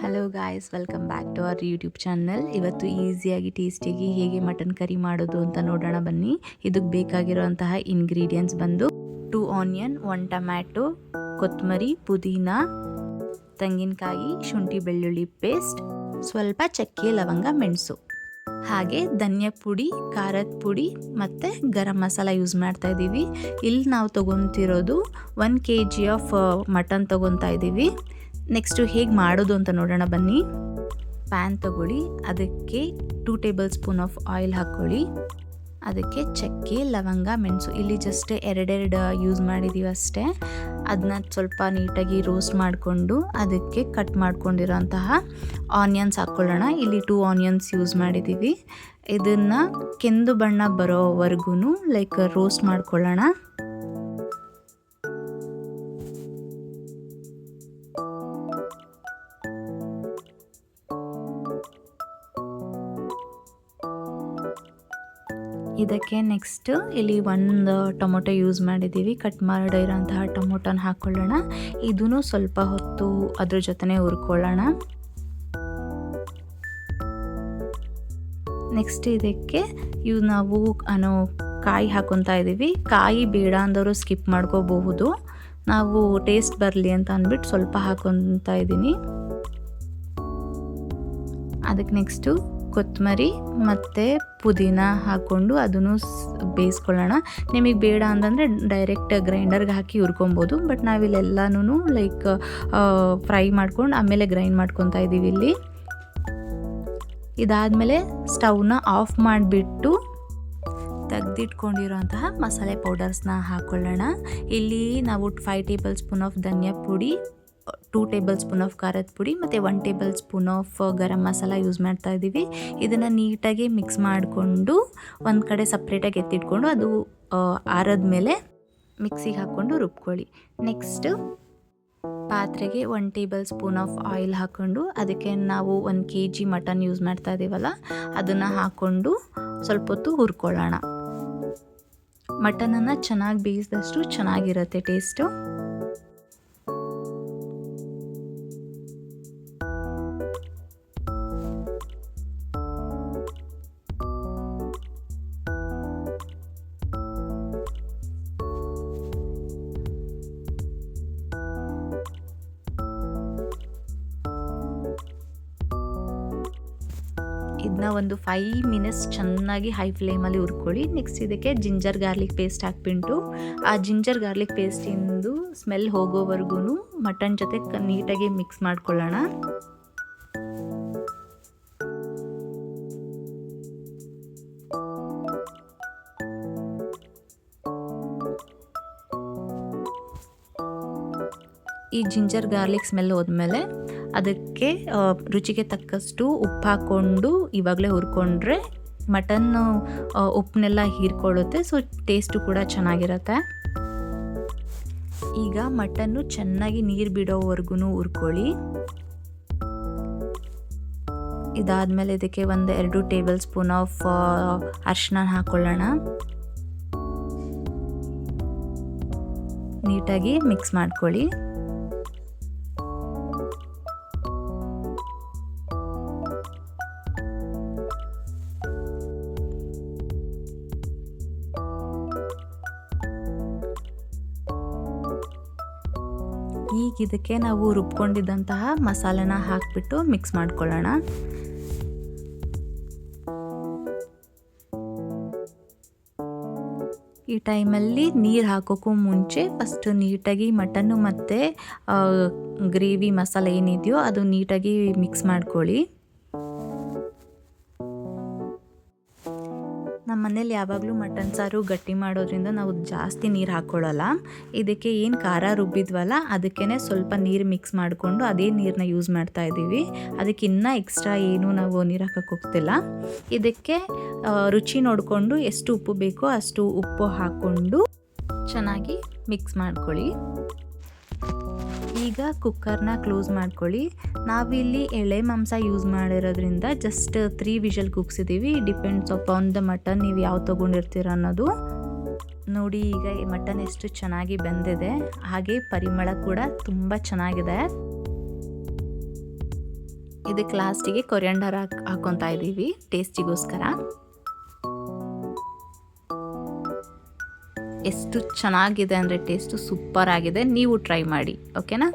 Hello guys, welcome back to our YouTube channel. ಇವತ್ತು ಈಸಿಯಾಗಿ ಟೇಸ್ಟಿಯಾಗಿ ಹೇಗೆ ಮಟನ್ ಕರಿ ಮಾಡೋದು ಅಂತ ನೋಡೋಣ ಬನ್ನಿ. ಇದಕ್ಕೆ ಬೇಕಾಗಿರುವಂತಹ ಇಂಗ್ರೀಡಿಯೆಂಟ್ಸ್ ಬಂದು 2 ಆನಿಯನ್, 1 ಟೊಮ್ಯಾಟೊ, ಕೊತ್ತಂಬರಿ, ಪುದೀನ, ತೆಂಗಿನಕಾಯಿ, ಶುಂಠಿ ಬೆಳ್ಳುಳ್ಳಿ ಪೇಸ್ಟ್, ಸ್ವಲ್ಪ ಚಕ್ಕೆ, ಲವಂಗ, ಮೆಣಸು, ಹಾಗೆ ಧನಿಯಾ ಪುಡಿ, ಖಾರದ ಪುಡಿ ಮತ್ತು ಗರಂ ಮಸಾಲ ಯೂಸ್ ಮಾಡ್ತಾ ಇದ್ದೀವಿ. ಇಲ್ಲಿ ನಾವು ತೊಗೊತಿರೋದು 1 kg ಆಫ್ ಮಟನ್ ತೊಗೊತಾ ಇದ್ದೀವಿ. ನೆಕ್ಸ್ಟು ಹೇಗೆ ಮಾಡೋದು ಅಂತ ನೋಡೋಣ ಬನ್ನಿ. ಪ್ಯಾನ್ ತಗೊಳ್ಳಿ, ಅದಕ್ಕೆ 2 ಟೇಬಲ್ ಸ್ಪೂನ್ ಆಫ್ ಆಯಿಲ್ ಹಾಕ್ಕೊಳ್ಳಿ. ಅದಕ್ಕೆ ಚಕ್ಕೆ, ಲವಂಗ, ಮೆಣಸು ಇಲ್ಲಿ ಜಸ್ಟ್ ಎರಡೆರಡು ಯೂಸ್ ಮಾಡಿದ್ದೀವಿ ಅಷ್ಟೇ. ಅದನ್ನ ಸ್ವಲ್ಪ ನೀಟಾಗಿ ರೋಸ್ಟ್ ಮಾಡಿಕೊಂಡು ಅದಕ್ಕೆ ಕಟ್ ಮಾಡ್ಕೊಂಡಿರೋಂತಹ ಆನಿಯನ್ಸ್ ಹಾಕ್ಕೊಳ್ಳೋಣ. ಇಲ್ಲಿ 2 ಆನಿಯನ್ಸ್ ಯೂಸ್ ಮಾಡಿದ್ದೀವಿ. ಇದನ್ನು ಕೆಂದು ಬಣ್ಣ ಬರೋವರೆಗೂ ರೋಸ್ಟ್ ಮಾಡ್ಕೊಳ್ಳೋಣ. ಇದಕ್ಕೆ ನೆಕ್ಸ್ಟ್ ಇಲ್ಲಿ 1 ಟೊಮೊಟೊ ಯೂಸ್ ಮಾಡಿದ್ದೀವಿ. ಕಟ್ ಮಾಡಿರೋಂತಹ ಟೊಮೊಟೊನ ಹಾಕ್ಕೊಳ್ಳೋಣ. ಇದೂ ಸ್ವಲ್ಪ ಹೊತ್ತು ಅದ್ರ ಜೊತೆನೇ ಹುರ್ಕೊಳ್ಳೋಣ. ನೆಕ್ಸ್ಟ್ ಇದಕ್ಕೆ ನಾವು ಕಾಯಿ ಹಾಕೊತಾ ಇದ್ದೀವಿ. ಕಾಯಿ ಬೇಡ ಅಂದವರು ಸ್ಕಿಪ್ ಮಾಡ್ಕೋಬಹುದು. ನಾವು ಟೇಸ್ಟ್ ಬರಲಿ ಅಂತ ಅಂದ್ಬಿಟ್ಟು ಸ್ವಲ್ಪ ಹಾಕೊತಾ ಇದ್ದೀನಿ. ಅದಕ್ಕೆ ನೆಕ್ಸ್ಟು ಕೊತ್ತಂಬರಿ ಮತ್ತು ಪುದೀನ ಹಾಕ್ಕೊಂಡು ಅದನ್ನು ಬೇಯಿಸ್ಕೊಳ್ಳೋಣ. ನಿಮಗೆ ಬೇಡ ಅಂತಂದರೆ ಡೈರೆಕ್ಟ್ ಗ್ರೈಂಡರ್ಗೆ ಹಾಕಿ ಹುರ್ಕೊಬೋದು. ಬಟ್ ನಾವಿಲ್ಲೆಲ್ಲನೂ ಫ್ರೈ ಮಾಡ್ಕೊಂಡು ಆಮೇಲೆ ಗ್ರೈಂಡ್ ಮಾಡ್ಕೊತಾ ಇದ್ದೀವಿ ಇಲ್ಲಿ. ಇದಾದಮೇಲೆ ಸ್ಟವ್ನ ಆಫ್ ಮಾಡಿಬಿಟ್ಟು ತೆಗೆದಿಟ್ಕೊಂಡಿರೋಂತಹ ಮಸಾಲೆ ಪೌಡರ್ಸ್ನ ಹಾಕ್ಕೊಳ್ಳೋಣ. ಇಲ್ಲಿ ನಾವು 5 ಟೇಬಲ್ ಸ್ಪೂನ್ ಆಫ್ ಧನಿಯಾ ಪುಡಿ, 2 ಟೇಬಲ್ ಸ್ಪೂನ್ ಆಫ್ ಖಾರದ ಪುಡಿ ಮತ್ತು 1 table spoon of garam masala use ಮಾಡ್ತಾ ಇದ್ದೀವಿ. ಇದನ್ನು ನೀಟಾಗಿ ಮಿಕ್ಸ್ ಮಾಡಿಕೊಂಡು ಒಂದು ಕಡೆ ಸಪ್ರೇಟಾಗಿ ಎತ್ತಿಟ್ಕೊಂಡು ಅದು ಆರದ ಮೇಲೆ ಮಿಕ್ಸಿಗೆ ಹಾಕ್ಕೊಂಡು ರುಬ್ಕೊಳ್ಳಿ. ನೆಕ್ಸ್ಟು ಪಾತ್ರೆಗೆ 1 ಟೇಬಲ್ ಸ್ಪೂನ್ ಆಫ್ ಆಯಿಲ್ ಹಾಕ್ಕೊಂಡು ಅದಕ್ಕೆ ನಾವು 1 kg ಮಟನ್ ಯೂಸ್ ಮಾಡ್ತಾ ಇದ್ದೀವಲ್ಲ ಅದನ್ನು ಹಾಕ್ಕೊಂಡು ಸ್ವಲ್ಪ ಹೊತ್ತು ಹುರ್ಕೊಳ್ಳೋಣ. ಮಟನನ್ನು ಚೆನ್ನಾಗಿ ಬೇಯಿಸಿದಷ್ಟು ಚೆನ್ನಾಗಿರುತ್ತೆ ಟೇಸ್ಟು. ಇದನ್ನ ಒಂದು 5 ಮಿನಿಟ್ಸ್ ಚೆನ್ನಾಗಿ ಹೈ ಫ್ಲೇಮಲ್ಲಿ ಹುರ್ಕೊಳ್ಳಿ. ನೆಕ್ಸ್ಟ್ ಇದಕ್ಕೆ ಜಿಂಜರ್ ಗಾರ್ಲಿಕ್ ಪೇಸ್ಟ್ ಹಾಕ್ಬಿಟ್ಟು ಆ ಜಿಂಜರ್ ಗಾರ್ಲಿಕ್ ಪೇಸ್ಟಿಂದು ಸ್ಮೆಲ್ ಹೋಗೋವರೆಗೂ ಮಟನ್ ಜೊತೆ ನೀಟಾಗಿ ಮಿಕ್ಸ್ ಮಾಡ್ಕೊಳ್ಳೋಣ. ಈ ಜಿಂಜರ್ ಗಾರ್ಲಿಕ್ ಸ್ಮೆಲ್ ಹೋದ್ಮೇಲೆ ಅದಕ್ಕೆ ರುಚಿಗೆ ತಕ್ಕಷ್ಟು ಉಪ್ಪು ಹಾಕ್ಕೊಂಡು ಇವಾಗಲೇ ಹುರ್ಕೊಂಡ್ರೆ ಮಟನ್ನು ಉಪ್ಪನ್ನೆಲ್ಲ ಹೀರ್ಕೊಳ್ಳುತ್ತೆ. ಸೊ ಟೇಸ್ಟು ಕೂಡ ಚೆನ್ನಾಗಿರುತ್ತೆ. ಈಗ ಮಟನ್ನು ಚೆನ್ನಾಗಿ ನೀರು ಬಿಡೋವರೆಗೂ ಹುರ್ಕೊಳ್ಳಿ. ಇದಾದಮೇಲೆ ಇದಕ್ಕೆ 1-2 ಟೇಬಲ್ ಸ್ಪೂನ್ ಆಫ್ ಅರಿಶಿನ ಹಾಕ್ಕೊಳ್ಳೋಣ. ನೀಟಾಗಿ ಮಿಕ್ಸ್ ಮಾಡ್ಕೊಳ್ಳಿ. ಈಗ ಇದಕ್ಕೆ ನಾವು ರುಬ್ಕೊಂಡಿದ್ದಂತಹ ಮಸಾಲೆನ ಹಾಕಿಬಿಟ್ಟು ಮಿಕ್ಸ್ ಮಾಡ್ಕೊಳ್ಳೋಣ. ಈ ಟೈಮಲ್ಲಿ ನೀರು ಹಾಕೋಕ್ಕೂ ಮುಂಚೆ ಫಸ್ಟ್ ನೀಟಾಗಿ ಮಟನ್ನು ಮತ್ತು ಗ್ರೇವಿ ಮಸಾಲೆ ಏನಿದೆಯೋ ಅದು ನೀಟಾಗಿ ಮಿಕ್ಸ್ ಮಾಡ್ಕೊಳ್ಳಿ. ನಮ್ಮ ಮನೇಲಿ ಯಾವಾಗಲೂ ಮಟನ್ ಸಾರು ಗಟ್ಟಿ ಮಾಡೋದ್ರಿಂದ ನಾವು ಜಾಸ್ತಿ ನೀರು ಹಾಕ್ಕೊಳ್ಳಲ್ಲ. ಇದಕ್ಕೆ ಏನು ಖಾರ ರುಬ್ಬಿದ್ವಲ್ಲ ಅದಕ್ಕೇ ಸ್ವಲ್ಪ ನೀರು ಮಿಕ್ಸ್ ಮಾಡಿಕೊಂಡು ಅದೇ ನೀರನ್ನ ಯೂಸ್ ಮಾಡ್ತಾ ಇದ್ದೀವಿ. ಅದಕ್ಕೆ ಇನ್ನೂ ಎಕ್ಸ್ಟ್ರಾ ಏನು ನಾವು ನೀರು ಹಾಕಕ್ಕೆ ಹೋಗ್ತಿಲ್ಲ. ಇದಕ್ಕೆ ರುಚಿ ನೋಡಿಕೊಂಡು ಎಷ್ಟು ಉಪ್ಪು ಬೇಕೋ ಅಷ್ಟು ಉಪ್ಪು ಹಾಕ್ಕೊಂಡು ಚೆನ್ನಾಗಿ ಮಿಕ್ಸ್ ಮಾಡ್ಕೊಳ್ಳಿ. ಈಗ ಕುಕ್ಕರ್ನ ಕ್ಲೋಸ್ ಮಾಡ್ಕೊಳ್ಳಿ. ನಾವಿಲ್ಲಿ ಎಳೆ ಮಾಂಸ ಯೂಸ್ ಮಾಡಿರೋದ್ರಿಂದ ಜಸ್ಟ್ 3 ವಿಷಲ್ ಕೂಗ್ಸಿದ್ದೀವಿ. ಡಿಪೆಂಡ್ಸ್ ಅಪಾನ್ ದ ಮಟನ್, ನೀವು ಯಾವ ತೊಗೊಂಡಿರ್ತೀರ ಅನ್ನೋದು. ನೋಡಿ ಈಗ ಈ ಮಟನ್ ಎಷ್ಟು ಚೆನ್ನಾಗಿ ಬೆಂದಿದೆ, ಹಾಗೆ ಪರಿಮಳ ಕೂಡ ತುಂಬ ಚೆನ್ನಾಗಿದೆ. ಇದಕ್ಕೆ ಲಾಸ್ಟಿಗೆ ಕೊರಿಯಂಡರ್ ಹಾಕೊತಾ ಇದ್ದೀವಿ ಟೇಸ್ಟಿಗೋಸ್ಕರ. ಎಷ್ಟು ಚೆನ್ನಾಗಿದೆ ಅಂದರೆ ಟೇಸ್ಟು ಸೂಪರ್ ಆಗಿದೆ. ನೀವು ಟ್ರೈ ಮಾಡಿ, ಓಕೆನಾ?